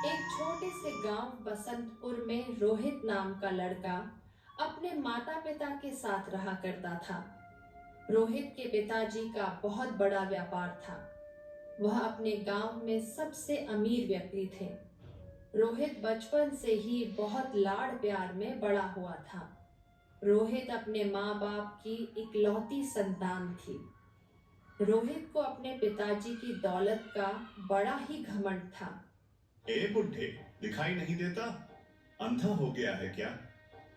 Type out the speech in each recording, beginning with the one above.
एक छोटे से गांव बसंतपुर में रोहित नाम का लड़का अपने माता पिता के साथ रहा करता था। रोहित के पिताजी का बहुत बड़ा व्यापार था। वह अपने गांव में सबसे अमीर व्यक्ति थे। रोहित बचपन से ही बहुत लाड़ प्यार में बड़ा हुआ था। रोहित अपने माँ बाप की इकलौती संतान थी। रोहित को अपने पिताजी की दौलत का बड़ा ही घमंड था। ए बुड्ढे, दिखाई नहीं देता? अंधा हो गया है क्या?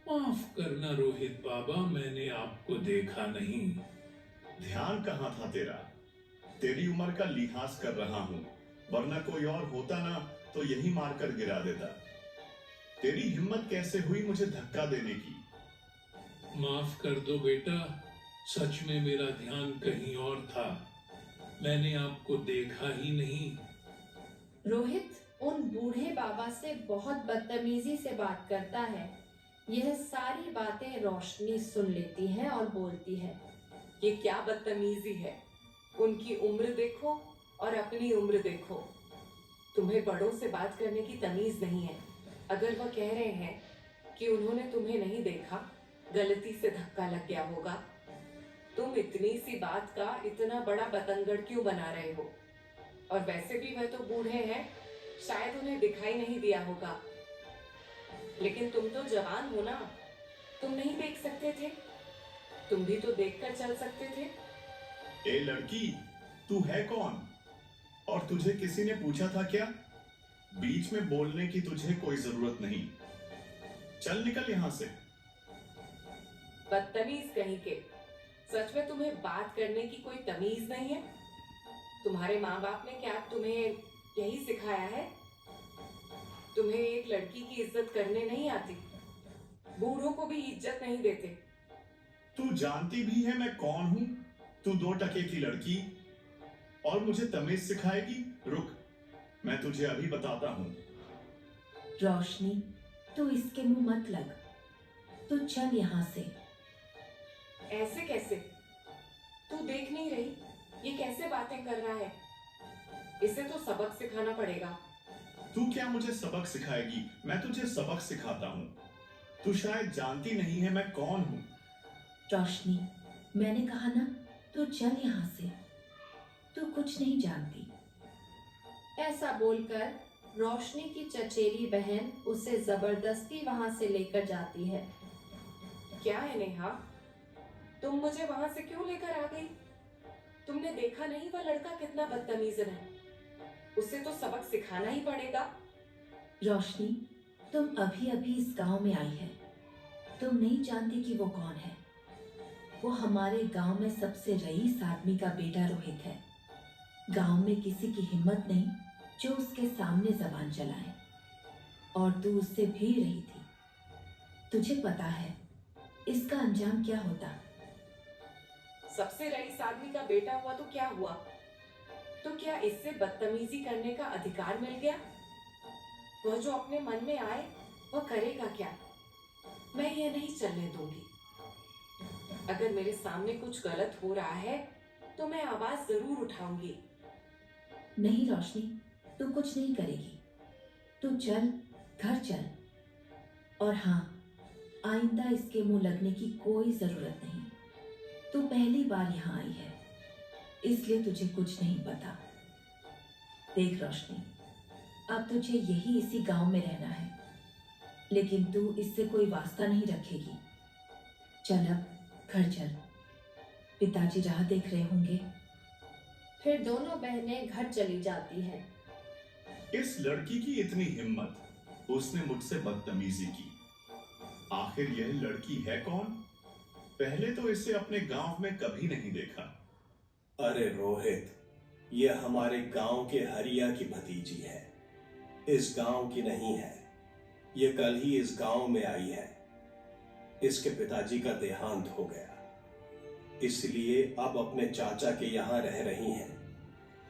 माफ करना रोहित बाबा, मैंने आपको देखा नहीं। ध्यान कहाँ था तेरा? तेरी उम्र का लिहाज कर रहा हूँ, वरना कोई और होता ना तो यही मारकर गिरा देता। तेरी हिम्मत कैसे हुई मुझे धक्का देने की? माफ कर दो बेटा, सच में मेरा ध्यान कहीं और था। मैंने आपको देखा ही नहीं। रोहित उन बूढ़े बाबा से बहुत बदतमीजी से बात करता है। यह सारी बातें रोशनी सुन लेती है और बोलती है, ये क्या बदतमीजी है? उनकी उम्र देखो और अपनी उम्र देखो। तुम्हें बड़ों से बात करने की तमीज नहीं है। अगर वह कह रहे हैं कि उन्होंने तुम्हें नहीं देखा, गलती से धक्का लग गया होगा, तुम इतनी सी बात का इतना बड़ा बतंगड़ क्यों बना रहे हो? और वैसे भी वह तो बूढ़े हैं, शायद उन्हें दिखाई नहीं दिया होगा। लेकिन तुम तो जवान हो ना, तुम नहीं देख सकते थे? तुम भी तो देखकर चल सकते थे। ए लड़की, तू है कौन? और तुझे किसी ने पूछा था क्या? बीच में बोलने की तुझे कोई जरूरत नहीं। चल निकल यहां से। बदतमीज कहीं के। सच में तुम्हें बात करने की कोई तमीज नहीं है? तुम्हारे माँ बाप ने क्या तुम्हें यही सिखाया है? तुम्हें एक लड़की की इज्जत करने नहीं आती? बूढ़ों को भी इज्जत नहीं देते? तू जानती भी है मैं कौन हूं? तू 2 टके की लड़की, और मुझे तमीज सिखाएगी? रुक, मैं तुझे अभी बताता हूं। रोशनी, तू इसके मुंह मत लग। तू चल यहाँ से। ऐसे कैसे? तू देख नहीं रही ये कैसे बातें कर रहा है? इसे तो सबक सिखाना पड़ेगा। तू क्या मुझे सबक सिखाएगी? मैं तुझे सबक सिखाता हूं। तू शायद जानती नहीं है मैं कौन हूं। रोशनी, मैंने कहा ना, तू चल यहाँ से। तू कुछ नहीं जानती। ऐसा बोलकर रोशनी की चचेरी बहन उसे जबरदस्ती वहां से लेकर जाती है। क्या है नेहा, तुम मुझे वहां से क्यों लेकर आ गई? तुमने देखा नहीं वह लड़का कितना बदतमीज है? उसे तो सबक सिखाना ही पड़ेगा। रोशनी, तुम अभी अभी इस गांव में आई है। तुम नहीं जानती कि वो कौन है। वो हमारे गांव में सबसे रईस आदमी का बेटा रोहित है। गांव में किसी की हिम्मत नहीं जो उसके सामने जबान चलाए। और तू उससे भीड़ रही थी। तुझे पता है इसका अंजाम क्या होता? सबसे रईस आदमी का बेटा हुआ तो क्या हुआ? तो क्या इससे बदतमीजी करने का अधिकार मिल गया? वह जो अपने मन में आए वह करेगा क्या? मैं यह नहीं चलने दूंगी। अगर मेरे सामने कुछ गलत हो रहा है तो मैं आवाज जरूर उठाऊंगी। नहीं रोशनी, तू कुछ नहीं करेगी। तू चल, घर चल। और हाँ, आइंदा इसके मुंह लगने की कोई जरूरत नहीं। तू पहली बार यहाँ आई है, इसलिए तुझे कुछ नहीं पता। देख रोशनी, अब तुझे यही इसी गांव में रहना है, लेकिन तू इससे कोई वास्ता नहीं रखेगी। चल अब घर चल, पिताजी राह देख रहे होंगे। फिर दोनों बहनें घर चली जाती हैं। इस लड़की की इतनी हिम्मत, उसने मुझसे बदतमीजी की। आखिर यह लड़की है कौन? पहले तो इसे अपने गांव में कभी नहीं देखा। अरे रोहित, ये हमारे गांव के हरिया की भतीजी है। इस गांव की नहीं है। ये कल ही इस गांव में आई है। इसके पिताजी का देहांत हो गया, इसलिए अब अपने चाचा के यहाँ रह रही हैं।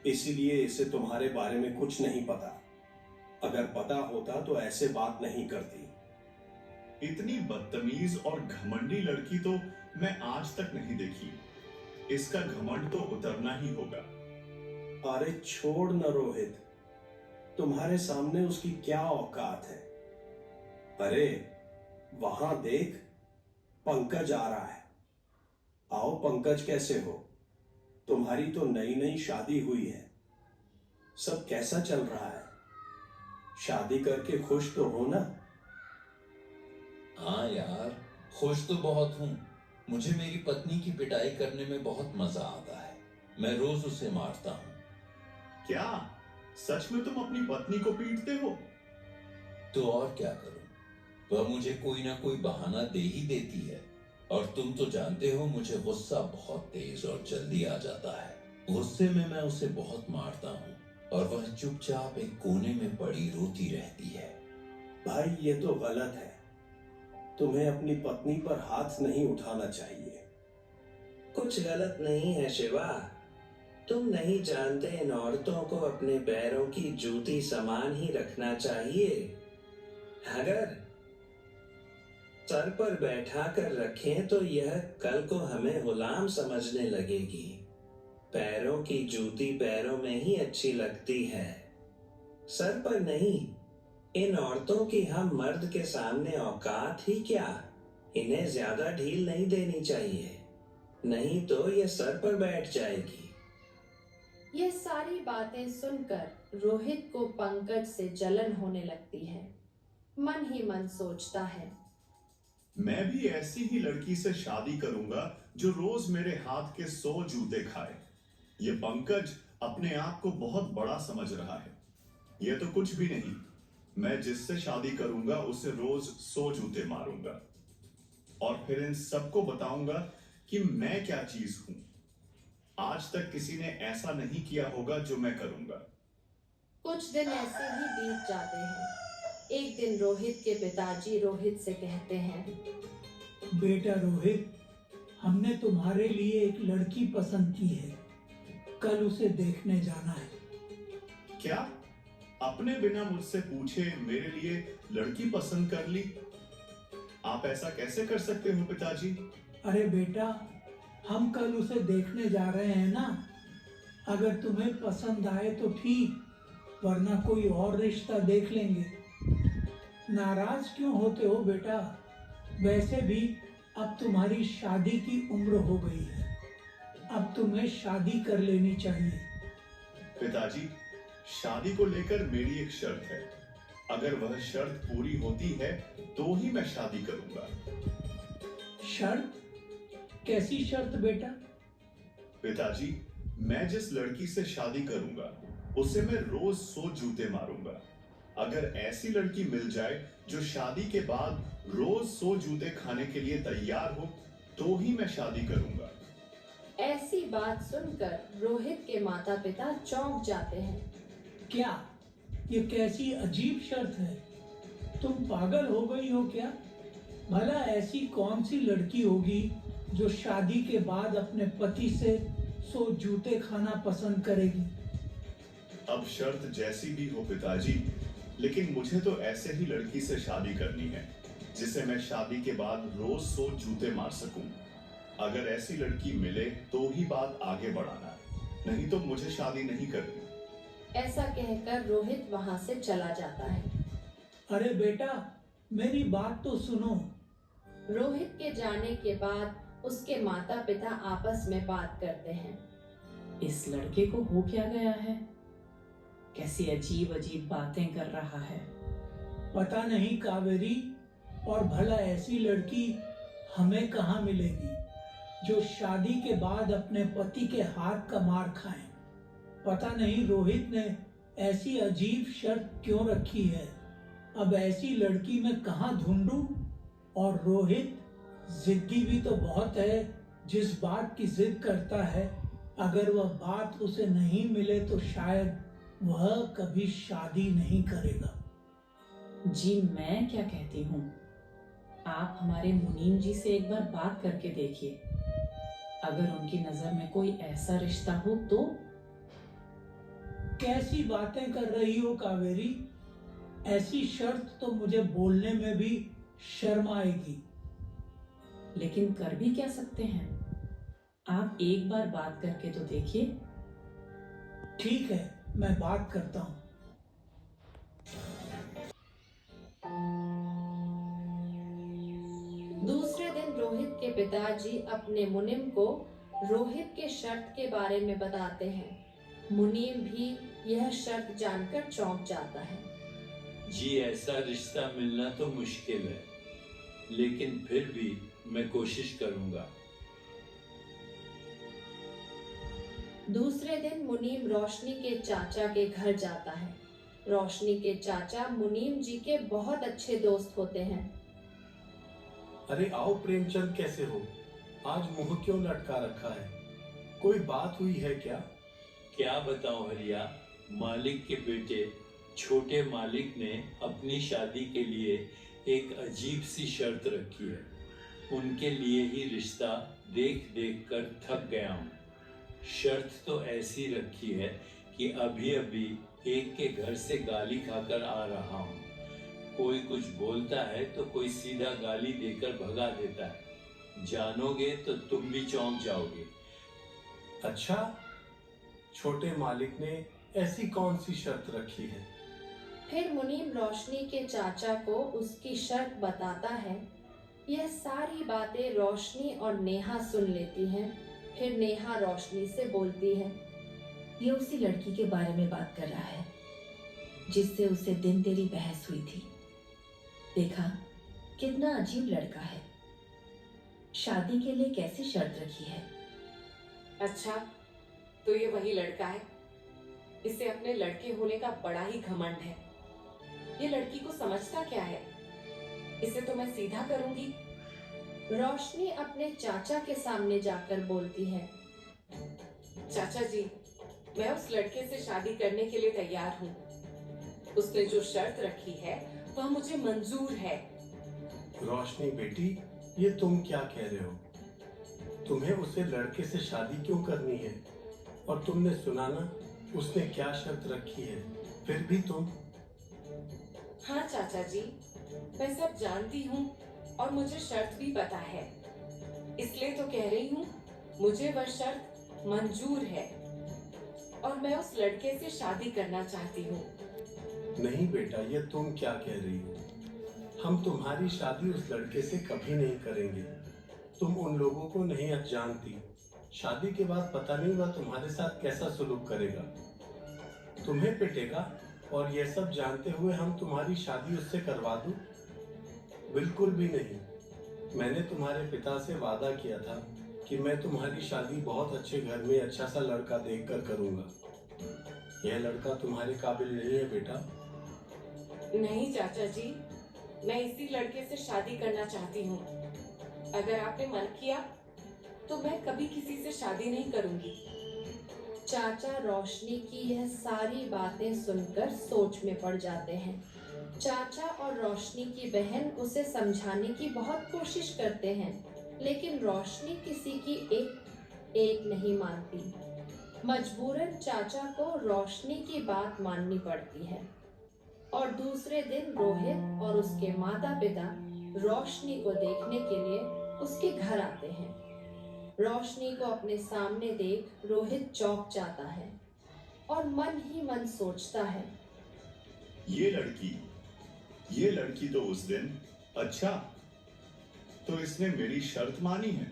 इसलिए इसे तुम्हारे बारे में कुछ नहीं पता। अगर पता होता तो ऐसे बात नहीं करती। इतनी बदतमीज और घमंडी लड़की तो मैं आज तक नहीं देखी। इसका घमंड तो उतरना ही होगा। अरे छोड़ न रोहित, तुम्हारे सामने उसकी क्या औकात है। अरे वहां देख, पंकज आ रहा है। आओ पंकज, कैसे हो? तुम्हारी तो नई नई शादी हुई है। सब कैसा चल रहा है? शादी करके खुश तो हो ना? हाँ यार, खुश तो बहुत हूँ। मुझे मेरी पत्नी की पिटाई करने में बहुत मजा आता है। मैं रोज उसे मारता हूँ। क्या सच में तुम अपनी पत्नी को पीटते हो? तो और क्या करूँ, वह मुझे कोई ना कोई बहाना दे ही देती है। और तुम तो जानते हो मुझे गुस्सा बहुत तेज और जल्दी आ जाता है। गुस्से में मैं उसे बहुत मारता हूँ और वह चुपचाप एक कोने में पड़ी रोती रहती है। भाई ये तो गलत है। तुम्हें अपनी पत्नी पर हाथ नहीं उठाना चाहिए। कुछ गलत नहीं है शिवा। तुम नहीं जानते, इन औरतों को अपने पैरों की जूती समान ही रखना चाहिए। अगर सर पर बैठा कर रखें तो यह कल को हमें गुलाम समझने लगेगी। पैरों की जूती पैरों में ही अच्छी लगती है, सर पर नहीं। इन औरतों की हम मर्द के सामने औकात ही क्या। इन्हें ज्यादा ढील नहीं देनी चाहिए, नहीं तो ये सर पर बैठ जाएगी। ये सारी बातें सुनकर रोहित को पंकज से जलन होने लगती है। मन ही मन सोचता है, मैं भी ऐसी ही लड़की से शादी करूंगा जो रोज मेरे हाथ के 100 जूते खाए। ये पंकज अपने आप को बहुत बड़ा समझ रहा है। ये तो कुछ भी नहीं। मैं जिससे शादी करूंगा उसे रोज 100 जूते मारूंगा और फिर इन सबको बताऊंगा कि मैं क्या चीज हूं। आज तक किसी ने ऐसा नहीं किया होगा जो मैं करूंगा। कुछ दिन ऐसे ही बीत जाते हैं। एक दिन रोहित के पिताजी रोहित से कहते हैं, बेटा रोहित, हमने तुम्हारे लिए एक लड़की पसंद की है। कल उसे देखने जाना है। क्या अपने बिना मुझसे पूछे मेरे लिए लड़की पसंद कर ली? आप ऐसा कैसे कर सकते हो पिताजी? अरे बेटा, हम कल उसे देखने जा रहे हैं ना। अगर तुम्हें पसंद आए तो ठीक, वरना कोई और रिश्ता देख लेंगे। नाराज क्यों होते हो बेटा? वैसे भी अब तुम्हारी शादी की उम्र हो गई है। अब तुम्हें शादी कर लेनी चाहिए। पिताजी, शादी को लेकर मेरी एक शर्त है। अगर वह शर्त पूरी होती है तो ही मैं शादी करूंगा। शर्त? कैसी शर्त बेटा? पिताजी, मैं जिस लड़की से शादी करूंगा उसे मैं रोज 100 जूते मारूंगा। अगर ऐसी लड़की मिल जाए जो शादी के बाद रोज 100 जूते खाने के लिए तैयार हो तो ही मैं शादी करूंगा। ऐसी बात सुनकर रोहित के माता पिता चौंक जाते हैं। क्या ये कैसी अजीब शर्त है? तुम पागल हो गई हो क्या? भला ऐसी कौन सी लड़की होगी जो शादी के बाद अपने पति से 100 जूते खाना पसंद करेगी? अब शर्त जैसी भी हो पिताजी, लेकिन मुझे तो ऐसे ही लड़की से शादी करनी है जिसे मैं शादी के बाद रोज 100 जूते मार सकूं। अगर ऐसी लड़की मिले तो ही बात आगे बढ़ाना, नहीं तो मुझे शादी नहीं करनी। ऐसा कहकर रोहित वहां से चला जाता है। अरे बेटा, मेरी बात तो सुनो। रोहित के जाने के बाद उसके माता पिता आपस में बात करते हैं। इस लड़के को हो क्या गया है? कैसी अजीब अजीब बातें कर रहा है। पता नहीं कावेरी, और भला ऐसी लड़की हमें कहाँ मिलेगी जो शादी के बाद अपने पति के हाथ का मार खाए। पता नहीं रोहित ने ऐसी अजीब शर्त क्यों रखी है। अब ऐसी लड़की मैं कहाँ ढूंढूं? और रोहित जिद्दी भी तो बहुत है। जिस बात की जिद करता है, अगर वह बात उसे नहीं मिले तो शायद वह कभी शादी नहीं करेगा। जी, मैं क्या कहती हूँ, आप हमारे मुनीम जी से एक बार बात करके देखिए। अगर उनकी नजर में कोई ऐसा रिश्ता हो तो। कैसी बातें कर रही हो कावेरी? ऐसी शर्त तो मुझे बोलने में भी शर्म आएगी। लेकिन कर भी क्या सकते हैं? आप एक बार बात करके तो देखिए। ठीक है, मैं बात करता हूँ। रोहित के पिताजी अपने मुनीम को रोहित के शर्त के बारे में बताते हैं। मुनीम भी यह शर्त जानकर चौंक जाता है। जी, ऐसा रिश्ता मिलना तो मुश्किल है, लेकिन फिर भी मैं कोशिश करूंगा। दूसरे दिन मुनीम रोशनी के चाचा के घर जाता है। रोशनी के चाचा मुनीम जी के बहुत अच्छे दोस्त होते हैं। अरे आओ प्रेमचंद, कैसे हो? आज मुंह क्यों लटका रखा है? कोई बात हुई है क्या? क्या बताऊं हरिया, मालिक के बेटे छोटे मालिक ने अपनी शादी के लिए एक अजीब सी शर्त रखी है। उनके लिए ही रिश्ता देख देख कर थक गया हूँ। शर्त तो ऐसी रखी है कि अभी अभी एक के घर से गाली खाकर आ रहा हूँ। कोई कुछ बोलता है तो कोई सीधा गाली देकर भगा देता है। जानोगे तो तुम भी चौंक जाओगे। अच्छा, छोटे मालिक ने ऐसी कौन सी शर्त रखी है? फिर मुनीम रोशनी के चाचा को उसकी शर्त बताता है। यह सारी बातें रोशनी और नेहा सुन लेती हैं। फिर नेहा रोशनी से बोलती है। ये उसी लड़की के बारे में बात कर रहा है जिससे उसे दिन तेरी बहस हुई थी। देखा, कितना अजीब लड़का है। शादी के लिए कैसी शर्त रखी है? अच्छा, तो ये वही लड़का है। इसे अपने लड़के होने का बड़ा ही घमंड है। ये लड़की को समझता क्या है? इसे तो मैं सीधा करूंगी। रोशनी अपने चाचा के सामने जाकर बोलती है। चाचा जी, मैं उस लड़के से शादी करने के लिए तैयार हूँ। उसने जो शर्त रखी है वह मुझे मंजूर है। रोशनी बेटी, ये तुम क्या कह रहे हो? तुम्हें उसे लड़के से शादी क्यों करनी है? और तुमने सुना ना उसने क्या शर्त रखी है, फिर भी तुम? हाँ चाचा जी, मैं सब जानती हूँ और मुझे शर्त भी पता है। इसलिए तो कह रही हूँ, मुझे वह शर्त मंजूर है और मैं उस लड़के से शादी करना चाहती हूँ। नहीं बेटा, ये तुम क्या कह रही हो? हम तुम्हारी शादी उस लड़के से कभी नहीं करेंगे। तुम उन लोगों को नहीं जानती। शादी के बाद पता नहीं वह तुम्हारे साथ कैसा सलूक करेगा। तुम्हें पिटेगा, और यह सब जानते हुए हम तुम्हारी शादी उससे करवा दूं? बिल्कुल भी नहीं। मैंने तुम्हारे पिता से वादा किया था कि मैं तुम्हारी शादी बहुत अच्छे घर में अच्छा सा लड़का देखकर करूंगा। यह लड़का तुम्हारे काबिल नहीं है बेटा। नहीं चाचा जी, मैं इसी लड़के से शादी करना चाहती हूँ। अगर आपने मन किया तो मैं कभी किसी से शादी नहीं करूंगी। चाचा रोशनी की यह सारी बातें सुनकर सोच में पड़ जाते हैं। चाचा और रोशनी की बहन उसे समझाने की बहुत कोशिश करते हैं, लेकिन रोशनी किसी की एक नहीं मानती। मजबूरन चाचा को रोशनी की बात माननी पड़ती है। और दूसरे दिन रोहित और उसके माता पिता रोशनी को देखने के लिए उसके घर आते हैं। रोशनी को अपने सामने देख रोहित चौंक जाता है और मन ही मन सोचता है, ये लड़की तो उस दिन, अच्छा तो इसने मेरी शर्त मानी है।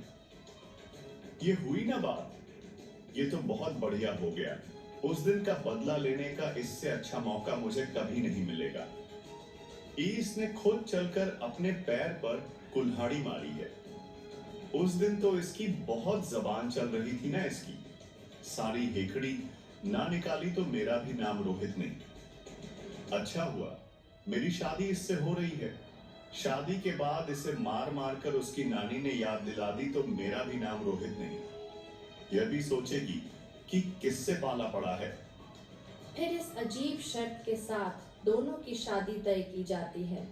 ये हुई ना बात। ये तो बहुत बढ़िया हो गया। उस दिन का बदला लेने का इससे अच्छा मौका मुझे कभी नहीं मिलेगा। इसने खुद चलकर अपने पैर पर कुल्हाड़ी मारी है। उस दिन तो इसकी बहुत जबान चल रही थी ना इसकी। सारी हेकड़ी ना निकाली तो मेरा भी नाम रोहित नहीं। अच्छा हुआ मेरी शादी इससे हो रही है। शादी के बाद इसे मार मार कर उसकी नानी ने याद दिला दी तो मेरा भी नाम रोहित नहीं। यह भी सोचेगी कि किससे पाला पड़ा है। फिर इस अजीब शर्त के साथ दोनों की शादी तय की जाती है।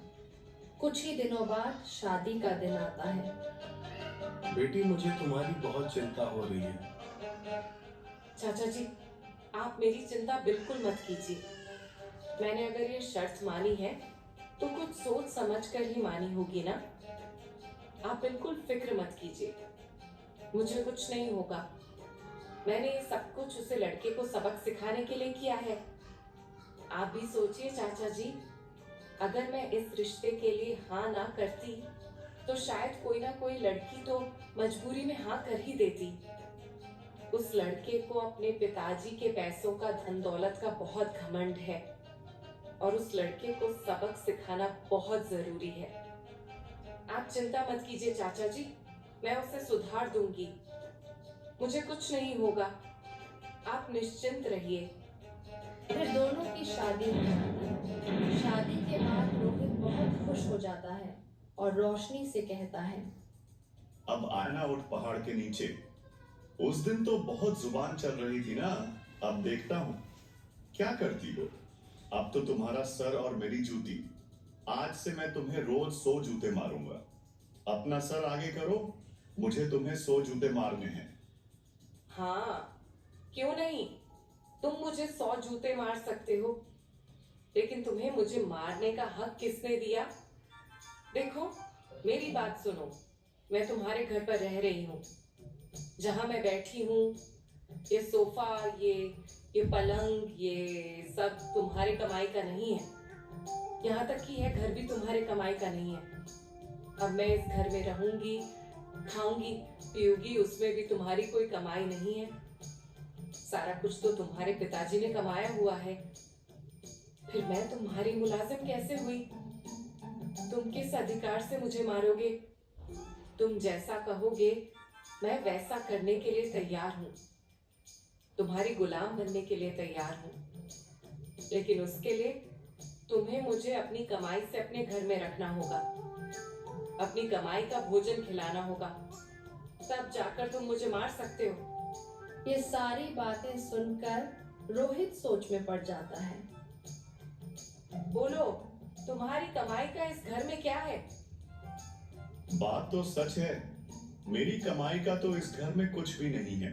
कुछ ही दिनों बाद शादी का दिन आता है। बेटी, मुझे तुम्हारी बहुत चिंता हो रही है। चाचा जी, आप मेरी चिंता बिल्कुल मत कीजिए। मैंने अगर ये शर्त मानी है तो कुछ सोच समझ कर ही मानी होगी ना। आप बिल्कुल फिक्र मत कीजिए, मुझे कुछ नहीं होगा। मैंने ये सब कुछ उसे लड़के को सबक सिखाने के लिए किया है। आप भी सोचिए चाचा जी, अगर मैं इस रिश्ते के लिए हाँ ना करती तो शायद कोई ना कोई लड़की तो मजबूरी में हाँ कर ही देती। उस लड़के को अपने पिताजी के पैसों का, धन दौलत का बहुत घमंड है और उस लड़के को सबक सिखाना बहुत जरूरी है। आप चिंता मत कीजिए चाचा जी, मैं उसे सुधार दूंगी। मुझे कुछ नहीं होगा, आप निश्चिंत रहिए। फिर दोनों की शादी हो जाती है। शादी के बाद रोहित बहुत खुश हो जाता है और रोशनी से कहता है, अब आना उठ पहाड़ के नीचे। उस दिन तो बहुत जुबान चल रही थी ना, अब देखता हूँ क्या करती हो। अब तो तुम्हारा सर और मेरी जूती। आज से मैं तुम्हें रोज 100 जूते मारूंगा। अपना सर आगे करो, मुझे तुम्हें 100 जूते मारने हैं। हाँ, क्यों नहीं, तुम मुझे 100 जूते मार सकते हो, लेकिन तुम्हें मुझे मारने का हक किसने दिया? देखो, मेरी बात सुनो, मैं तुम्हारे घर पर रह रही हूँ। जहां मैं बैठी हूँ, ये सोफा, ये पलंग, ये सब तुम्हारे कमाई का नहीं है। यहाँ तक कि यह घर भी तुम्हारे कमाई का नहीं है। अब मैं इस घर में रहूंगी, खाऊंगी, पीऊंगी, उसमें भी तुम्हारी कोई कमाई नहीं है। सारा कुछ तो तुम्हारे पिताजी ने कमाया हुआ है। फिर मैं तुम्हारी मुलाजिम कैसे हुई? तुम किस अधिकार से मुझे मारोगे? तुम जैसा कहोगे मैं वैसा करने के लिए तैयार हूँ। तुम्हारी गुलाम बनने के लिए तैयार हूँ, लेकिन उसके लिए तुम्हें मुझे अपनी कमाई से अपने घर में रखना होगा, अपनी कमाई का भोजन खिलाना होगा, तब जाकर तुम मुझे मार सकते हो। ये सारी बातें सुनकर रोहित सोच में पड़ जाता है। बोलो, तुम्हारी कमाई का इस घर में क्या है? बात तो सच है, मेरी कमाई का तो इस घर में कुछ भी नहीं है,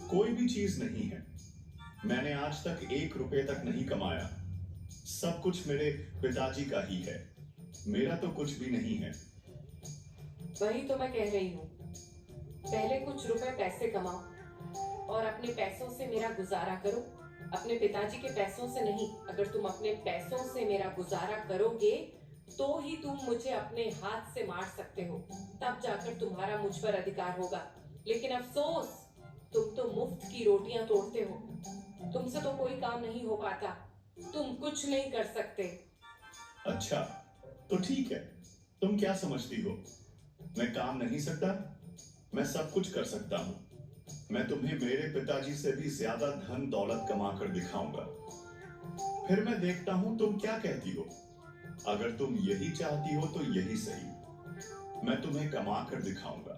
कोई भी चीज नहीं है। मैंने आज तक 1 रुपए तक नहीं कमाया। सब कुछ मेरे पिताजी का ही है, मेरा तो कुछ भी नहीं है। वही तो मैं कह रही हूँ, पहले कुछ रुपए पैसे कमाओ और अपने पैसों से मेरा गुजारा करो, अपने पिताजी के पैसों से नहीं। अगर तुम अपने पैसों से मेरा गुजारा करोगे तो ही तुम मुझे अपने हाथ से मार सकते हो, तब जाकर तुम्हारा मुझ पर अधिकार होगा। लेकिन अफसोस, तुम तो मुफ्त की रोटियां तोड़ते हो, तुमसे तो कोई काम नहीं हो पाता, तुम कुछ नहीं कर सकते। अच्छा, तो ठीक है, तुम क्या समझती हो, मैं काम नहीं सकता? मैं सब कुछ कर सकता हूँ। मैं तुम्हें मेरे पिताजी से भी ज्यादा धन दौलत कमा कर दिखाऊंगा। फिर मैं देखता हूं तुम क्या कहती हो। अगर तुम यही चाहती हो तो यही सही, मैं तुम्हें कमा कर दिखाऊंगा,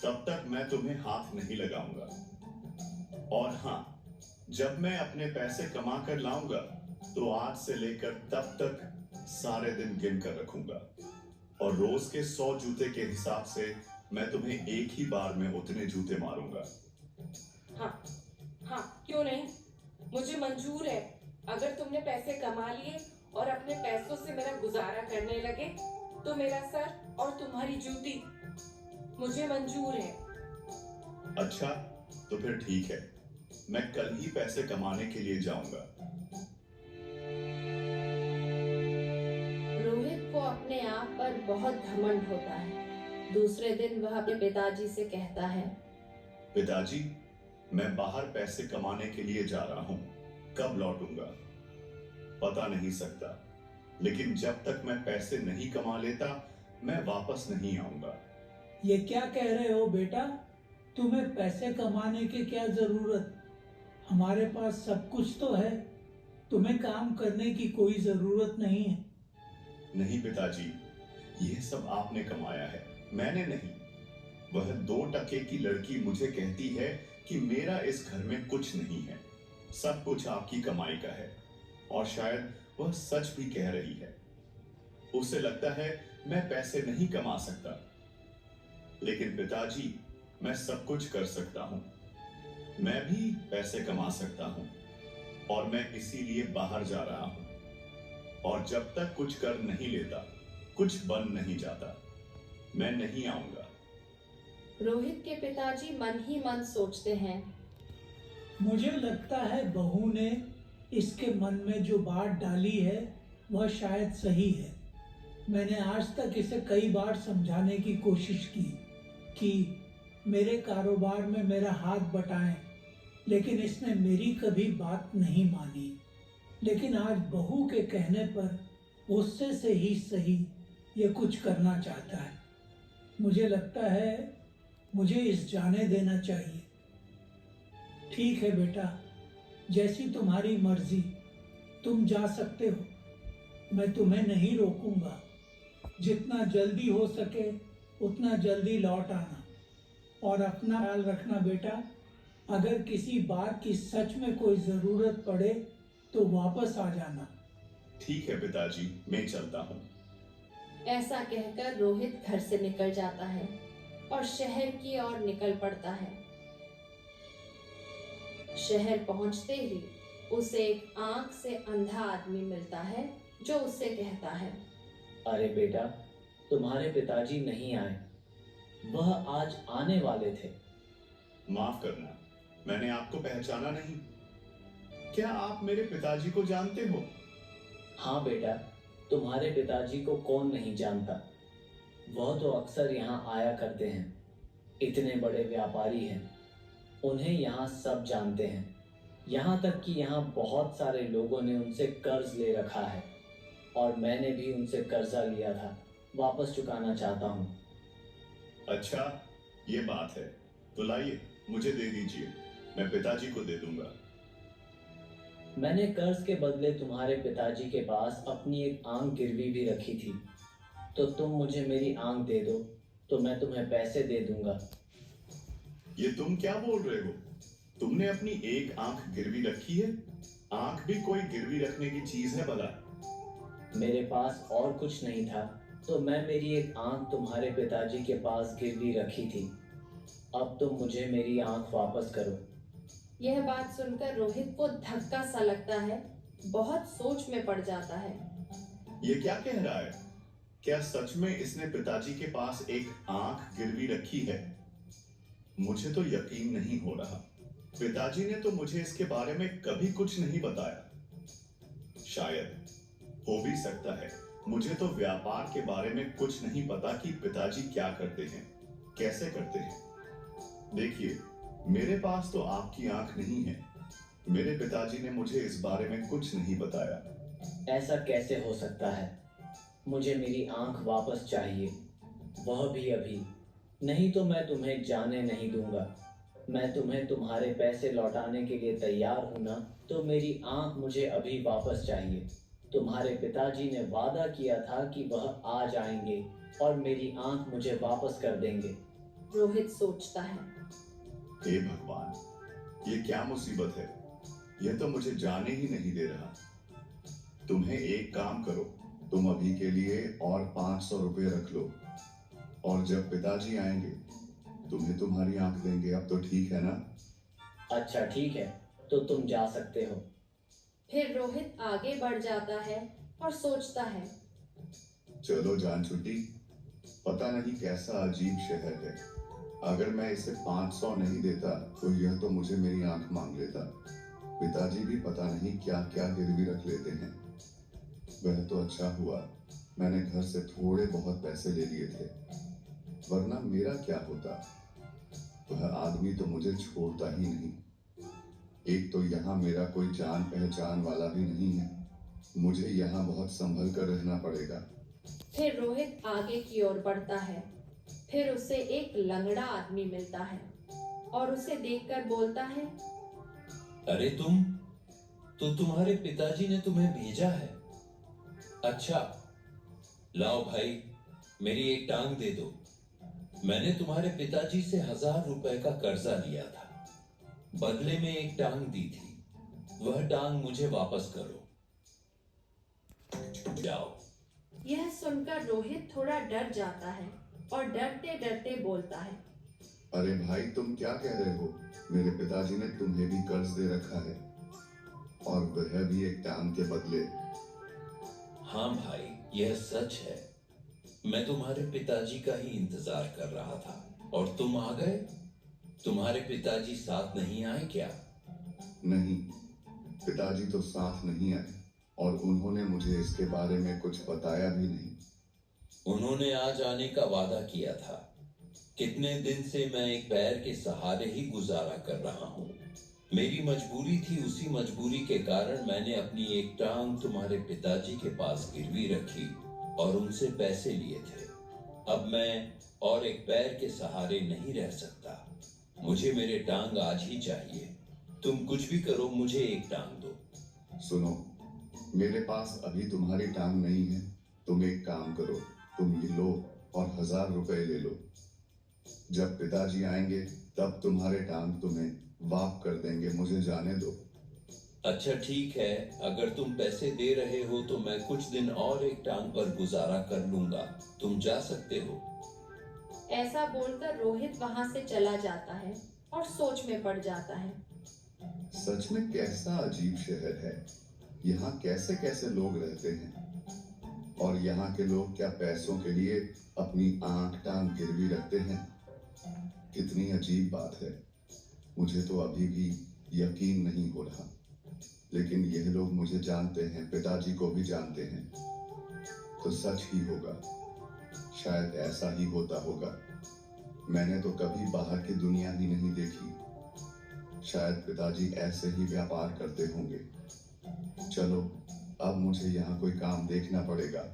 तब तक मैं तुम्हें हाथ नहीं लगाऊंगा। और हाँ, जब मैं अपने पैसे कमा कर लाऊंगा तो आज से लेकर तब तक सारे दिन गिन कर रखूंगा, और रोज के 100 जूते के हिसाब से मैं तुम्हें एक ही बार में उतने जूते मारूंगा। हाँ, हाँ, क्यों नहीं, मुझे मंजूर है। अगर तुमने पैसे कमा लिए और अपने पैसों से मेरा गुजारा करने लगे तो मेरा सर और तुम्हारी जूती मुझे मंजूर है। अच्छा, तो फिर ठीक है, मैं कल ही पैसे कमाने के लिए जाऊंगा। रोहित को अपने आप पर बहुत घमंड होता है। दूसरे दिन वह अपने पिताजी से कहता है, पिताजी, मैं बाहर पैसे कमाने के लिए जा रहा हूँ, कब लौटूंगा पता नहीं सकता, लेकिन जब तक मैं पैसे नहीं कमा लेता मैं वापस नहीं आऊंगा। ये क्या कह रहे हो बेटा? तुम्हें पैसे कमाने की क्या जरूरत? हमारे पास सब कुछ तो है, तुम्हें काम करने की कोई जरूरत नहीं है। नहीं पिताजी, यह सब आपने कमाया है, मैंने नहीं। वह 2 टके की लड़की मुझे कहती है कि मेरा इस घर में कुछ नहीं है, सब कुछ आपकी कमाई का है, और शायद वह सच भी कह रही है। उसे लगता है मैं पैसे नहीं कमा सकता, लेकिन पिताजी, मैं सब कुछ कर सकता हूं। मैं भी पैसे कमा सकता हूं, और मैं इसीलिए बाहर जा रहा हूं। और जब तक कुछ कर नहीं लेता, कुछ बन नहीं जाता, मैं नहीं आऊंगा। रोहित के पिताजी मन ही मन सोचते हैं, मुझे लगता है बहू ने इसके मन में जो बात डाली है वह शायद सही है। मैंने आज तक इसे कई बार समझाने की कोशिश की कि मेरे कारोबार में मेरा हाथ बटाएं, लेकिन इसने मेरी कभी बात नहीं मानी। लेकिन आज बहू के कहने पर गुस्से से ही सही ये कुछ करना चाहता है। मुझे लगता है मुझे इस जाने देना चाहिए। ठीक है बेटा, जैसी तुम्हारी मर्जी, तुम जा सकते हो, मैं तुम्हें नहीं रोकूंगा। जितना जल्दी हो सके उतना जल्दी लौट आना, और अपना ख्याल रखना बेटा। अगर किसी बात की सच में कोई जरूरत पड़े तो वापस आ जाना। ठीक है पिताजी, मैं चलता हूँ। ऐसा कहकर रोहित घर से निकल जाता है और शहर की ओर निकल पड़ता है। शहर पहुंचते ही उसे एक आंख से अंधा आदमी मिलता है जो उससे कहता है, अरे बेटा, तुम्हारे पिताजी नहीं आए, वह आज आने वाले थे। माफ करना, मैंने आपको पहचाना नहीं। क्या आप मेरे पिताजी को जानते हो? हाँ बेटा, तुम्हारे पिताजी को कौन नहीं जानता। वह तो अक्सर यहाँ आया करते हैं। इतने बड़े व्यापारी हैं, उन्हें यहाँ सब जानते हैं। यहाँ तक कि यहाँ बहुत सारे लोगों ने उनसे कर्ज ले रखा है, और मैंने भी उनसे कर्जा लिया था, वापस चुकाना चाहता हूँ। अच्छा, ये बात है, तो लाइए मुझे दे दीजिए, मैं पिताजी को दे दूंगा। मैंने कर्ज के बदले तुम्हारे पिताजी के पास अपनी एक आंख गिरवी भी रखी थी, तो तुम मुझे मेरी आंख दे दो तो मैं तुम्हें पैसे दे दूंगा। ये तुम क्या बोल रहे हो? तुमने अपनी एक आंख गिरवी रखी है? आंख भी कोई गिरवी रखने की चीज है भला? मेरे पास और कुछ नहीं था, तो मैं मेरी एक आंख तुम्हारे पिताजी के पास गिरवी रखी थी। अब तुम मुझे मेरी आंख वापस करो। यह बात सुनकर रोहित को धक्का सा लगता है, बहुत सोच में पड़ जाता है। ये क्या कह रहा है? क्या सच में इसने पिताजी के पास एक आंख गिरवी रखी है? मुझे तो यकीन नहीं हो रहा। पिताजी ने तो मुझे इसके बारे में कभी कुछ नहीं बताया। शायद हो भी सकता है, मुझे तो व्यापार के बारे में कुछ नहीं पता कि पिताजी क्या करते हैं, कैसे करते हैं। देखिए, मेरे पास तो आपकी आंख नहीं है। मेरे पिताजी ने मुझे इस बारे में कुछ नहीं बताया। ऐसा कैसे हो सकता है? मुझे मेरी आंख वापस चाहिए, वह भी अभी। नहीं तो मैं तुम्हें जाने नहीं दूंगा। मैं तुम्हें तुम्हारे पैसे लौटाने के लिए तैयार हूं ना, तो मेरी आंख मुझे अभी वापस चाहिए। तुम्हारे पिताजी ने वादा किया था कि वह आ जाएंगे और मेरी आंख मुझे वापस कर देंगे। रोहित सोचता है, हे भगवान, ये क्या मुसीबत है? यह तो मुझे जाने ही नहीं दे रहा। तुम्हें एक काम करो, तुम अभी के लिए और 500 रुपये रख लो, और जब पिताजी आएंगे तुम्हें तुम्हारी आंख देंगे। अब तो ठीक है ना? अच्छा ठीक है, तो तुम जा सकते हो। फिर रोहित आगे बढ़ जाता है और सोचता है, चलो जान छुट्टी। पता नहीं कैसा अजीब शहर है। अगर मैं इसे 500 नहीं देता तो यह तो मुझे मेरी आंख मांग लेता। पिताजी भी पता नहीं क्या क्या गिरवी रख लेते हैं। वह तो अच्छा हुआ मैंने घर से थोड़े बहुत पैसे ले लिए थे, वरना मेरा क्या होता। वह आदमी तो मुझे छोड़ता ही नहीं। एक तो यहाँ मेरा कोई जान पहचान वाला भी नहीं है। मुझे यहाँ बहुत संभल कर रहना पड़ेगा। फिर रोहित आगे की ओर बढ़ता है। फिर उसे एक लंगड़ा आदमी मिलता है और उसे देखकर बोलता है, अरे तुम्हारे पिताजी ने तुम्हें भेजा है। अच्छा, लाओ भाई, मेरी एक टांग दे दो। मैंने तुम्हारे पिताजी से 1000 रुपए का कर्जा लिया था, बदले में एक टांग दी थी। वह टांग मुझे वापस करो। जाओ। यह सुनकर रोहित थोड़ा डर जाता है और डरते डरते बोलता है, अरे भाई, तुम क्या कह रहे हो? मेरे पिताजी ने तुम्हें भी कर्ज दे रखा है, और वह भी एक टांग के बदले। हाँ भाई, यह सच है। मैं तुम्हारे पिताजी का ही इंतजार कर रहा था और तुम आ गए। तुम्हारे पिताजी साथ नहीं आए क्या? नहीं, पिताजी तो साथ नहीं आए, और उन्होंने मुझे इसके बारे में कुछ बताया भी नहीं। उन्होंने आज आने का वादा किया था। कितने दिन से मैं एक पैर के सहारे ही गुजारा कर रहा हूँ। मेरी मजबूरी थी, उसी मजबूरी के कारण मैंने अपनी एक टांग तुम्हारे पिताजी के पास गिरवी रखी और उनसे पैसे लिए थे। अब मैं और एक पैर के सहारे नहीं रह सकता। मुझे मेरे टांग आज ही चाहिए। तुम कुछ भी करो, मुझे एक टांग दो। सुनो, मेरे पास अभी तुम्हारी टांग नहीं है। तुम एक काम करो, तुम ये लो और 1000 रुपए ले लो। जब पिताजी आएंगे तब तुम्हारे टांग तुम्हें वाप कर देंगे। मुझे जाने दो। अच्छा ठीक है, अगर तुम पैसे दे रहे हो तो मैं कुछ दिन और एक टांग पर गुजारा कर लूंगा। तुम जा सकते हो। ऐसा बोलकर रोहित वहां से चला जाता है और सोच में पड़ जाता है। सच में कैसा अजीब शहर है। यहाँ कैसे कैसे लोग रहते हैं, और यहाँ के लोग क्या पैसों के लिए अपनी आंख टांग गिरवी रखते हैं। कितनी अजीब बात है। मुझे तो अभी भी यकीन नहीं हो रहा। लेकिन यह लोग मुझे जानते हैं, पिताजी को भी जानते हैं, तो सच ही होगा। शायद ऐसा ही होता होगा। मैंने तो कभी बाहर की दुनिया ही नहीं देखी। शायद पिताजी ऐसे ही व्यापार करते होंगे। चलो, अब मुझे यहाँ कोई काम देखना पड़ेगा।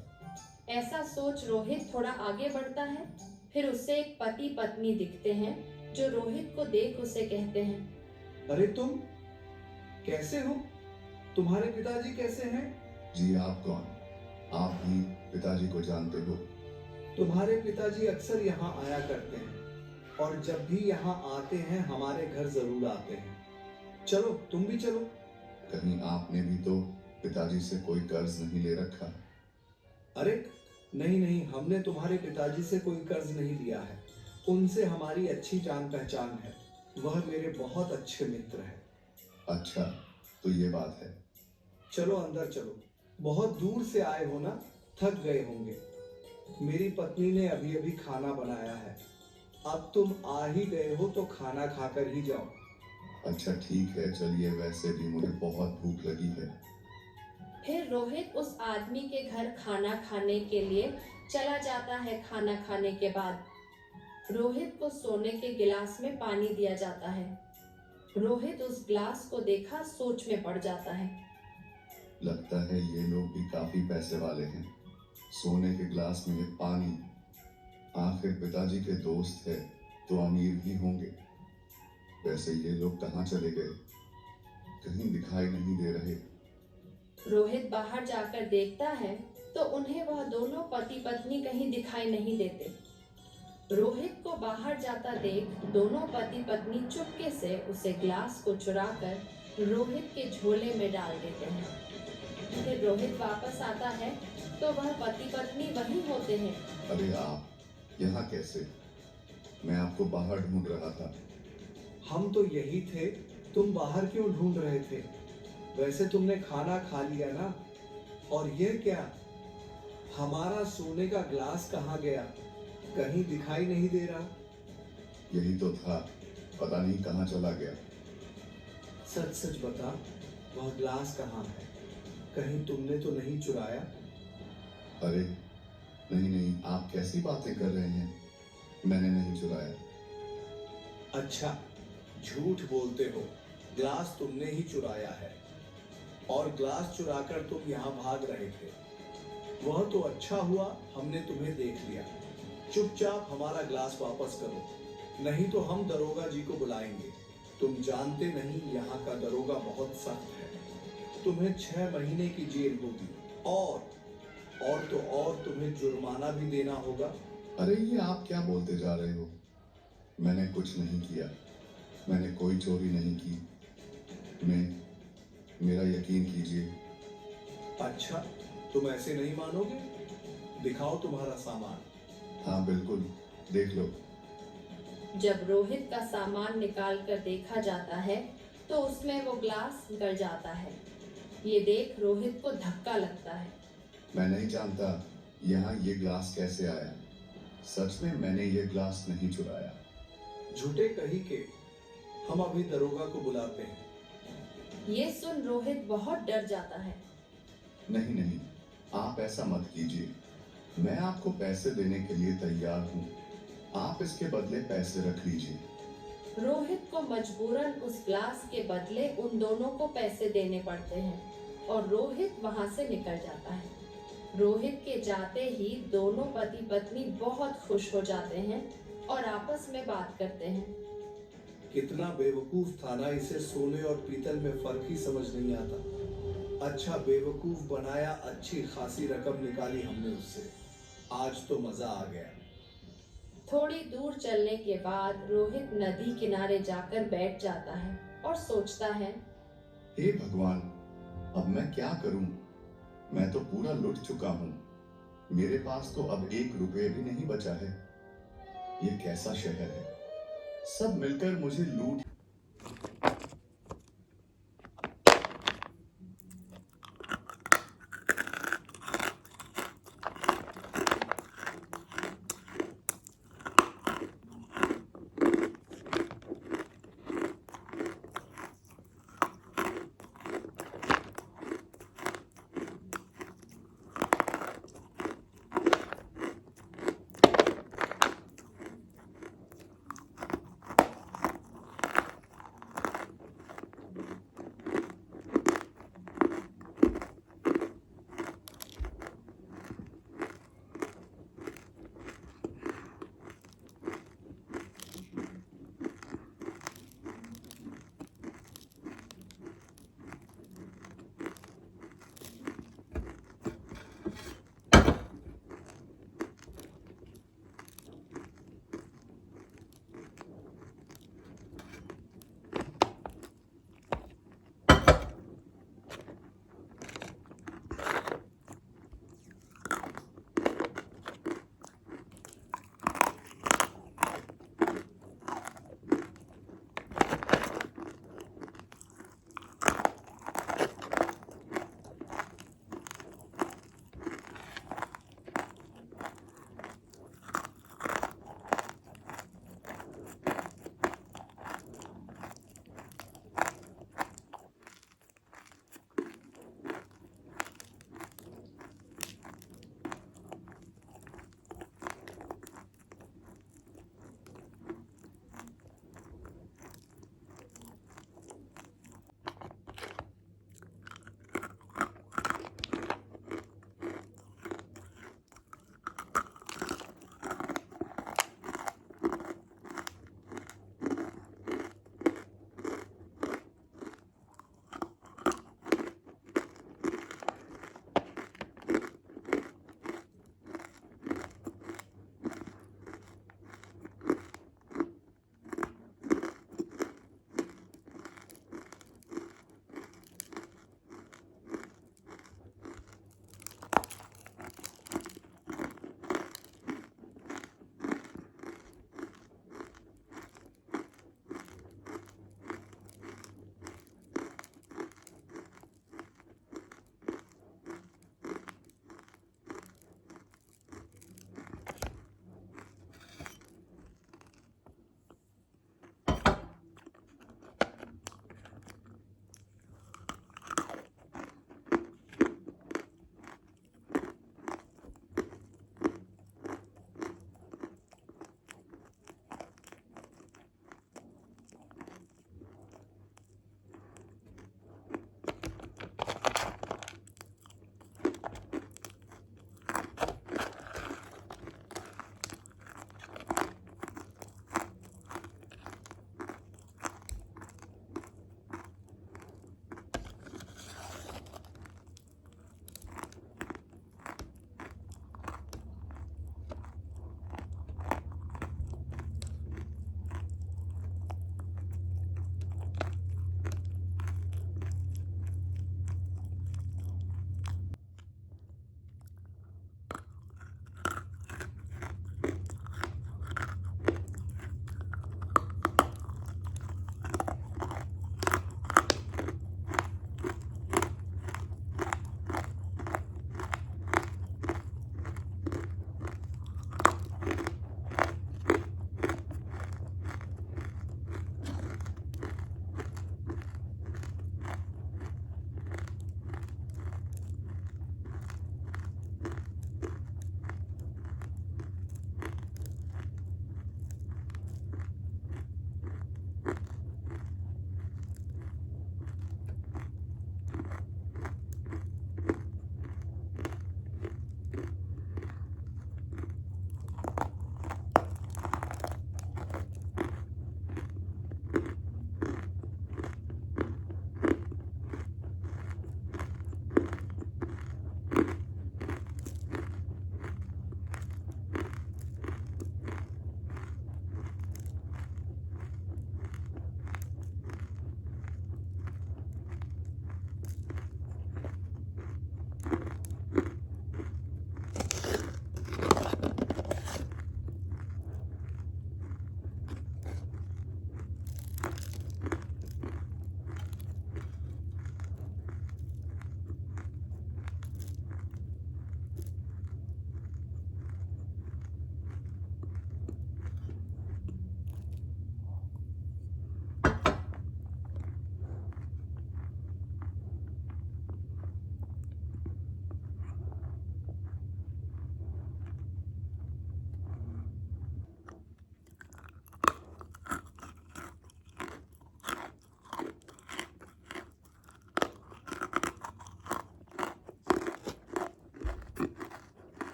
ऐसा सोच रोहित थोड़ा आगे बढ़ता है। फिर उससे एक पति पत्नी दिखते हैं जो रोहित को देख उसे कहते हैं, अरे तुम कैसे हो? तुम्हारे पिताजी कैसे हैं? जी, आप कौन? आप भी पिताजी को जानते हो? तुम्हारे पिताजी अक्सर यहाँ आया करते हैं, और जब भी यहाँ आते हैं हमारे घर जरूर आते हैं। चलो, तुम भी चलो। कहीं आपने भी तो पिताजी से कोई कर्ज नहीं ले रखा? अरे नहीं नहीं, हमने तुम्हारे पिताजी से कोई कर्ज नहीं लिया है। उनसे हमारी अच्छी जान पहचान है। वह मेरे बहुत अच्छे मित्र हैं। अच्छा, तो ये बात है। चलो अंदर चलो। बहुत दूर से आए हो ना, थक गए होंगे। मेरी पत्नी ने अभी अभी खाना बनाया है। अब तुम आ ही गए हो तो खाना खाकर ही जाओ। अच्छा ठीक है, चलिए। वैसे भी मुझे बहुत भूख लगी है। फिर रोहित उस आदमी के घर खाना खाने के लिए चला जाता है। खाना खाने के बाद रोहित को सोने के गिलास में पानी दिया जाता है। रोहित उस ग्लास को देखा सोच में पड़ जाता है। लगता है ये लोग भी काफी पैसे वाले हैं। सोने के गिलास में पानी। आखिर पिताजी के दोस्त है तो अमीर ही होंगे। वैसे ये लोग कहाँ चले गए? कहीं दिखाई नहीं दे रहे। रोहित बाहर जाकर देखता है तो उन्हें वह दोनों पति पत्नी कहीं दिखाई नहीं देते। रोहित को बाहर जाता देख दोनों पति पत्नी चुपके से उसे ग्लास को चुराकर रोहित के झोले में डाल देते हैं। फिर रोहित वापस आता है तो वह पति पत्नी वहीं होते हैं। अरे आप यहाँ कैसे? मैं आपको बाहर ढूंढ रहा था। हम तो यही थे, तुम बाहर क्यों ढूंढ रहे थे? वैसे तुमने खाना खा लिया ना? और ये क्या, हमारा सोने का ग्लास कहाँ गया? कहीं दिखाई नहीं दे रहा। यही तो था, पता नहीं कहाँ चला गया। सच सच बता, वह ग्लास कहाँ है? कहीं तुमने तो नहीं चुराया? अरे नहीं नहीं, आप कैसी बातें कर रहे हैं? मैंने नहीं चुराया। अच्छा, झूठ बोलते हो। ग्लास तुमने ही चुराया है, और ग्लास चुराकर तुम यहाँ भाग रहे थे। वह तो अच्छा हुआ हमने तुम्हें देख लिया। चुपचाप हमारा ग्लास वापस करो, नहीं तो हम दरोगा जी को बुलाएंगे। तुम जानते नहीं, यहाँ का दरोगा बहुत सख्त है। तुम्हें 6 महीने की जेल होगी, और तो और तुम्हें जुर्माना भी देना होगा। अरे ये आप क्या बोलते जा रहे हो? मैंने कुछ नहीं किया। मैंने कोई चोरी नहीं की। मेरा यकीन कीजिए। अच्छा, तुम ऐसे नहीं मानोगे? दिखाओ तुम्हारा सामान। हाँ बिल्कुल, देख लो। जब रोहित का सामान निकाल कर देखा जाता है तो उसमें वो ग्लास गल जाता है। ये देख रोहित को धक्का लगता है। मैं नहीं जानता यहाँ ये ग्लास कैसे आया। सच में मैंने ये ग्लास नहीं चुराया। झूठे कही के। हम अभी दरोगा को बुलाते हैं। ये सुन रोहित बहुत डर जाता है। नहीं नहीं, आप ऐसा मत कीजिए। मैं आपको पैसे देने के लिए तैयार हूँ, आप इसके बदले पैसे रख लीजिए। रोहित को मजबूरन उस ग्लास के बदले उन दोनों को पैसे देने पड़ते हैं और रोहित वहां से निकल जाता है। रोहित के जाते ही दोनों पति पत्नी बहुत खुश हो जाते हैं और आपस में बात करते हैं। कितना बेवकूफ था ना, इसे सोने और पीतल में फर्क ही समझ नहीं आता। अच्छा बेवकूफ बनाया, अच्छी खासी रकम निकाली हमने उससे, आज तो मजा आ गया। थोड़ी दूर चलने के बाद रोहित नदी किनारे जाकर बैठ जाता है और सोचता है, हे भगवान, अब मैं क्या करूं? मैं तो पूरा लुट चुका हूं। मेरे पास तो अब 1 रुपये भी नहीं बचा है। ये कैसा शहर है, सब मिलकर मुझे लूट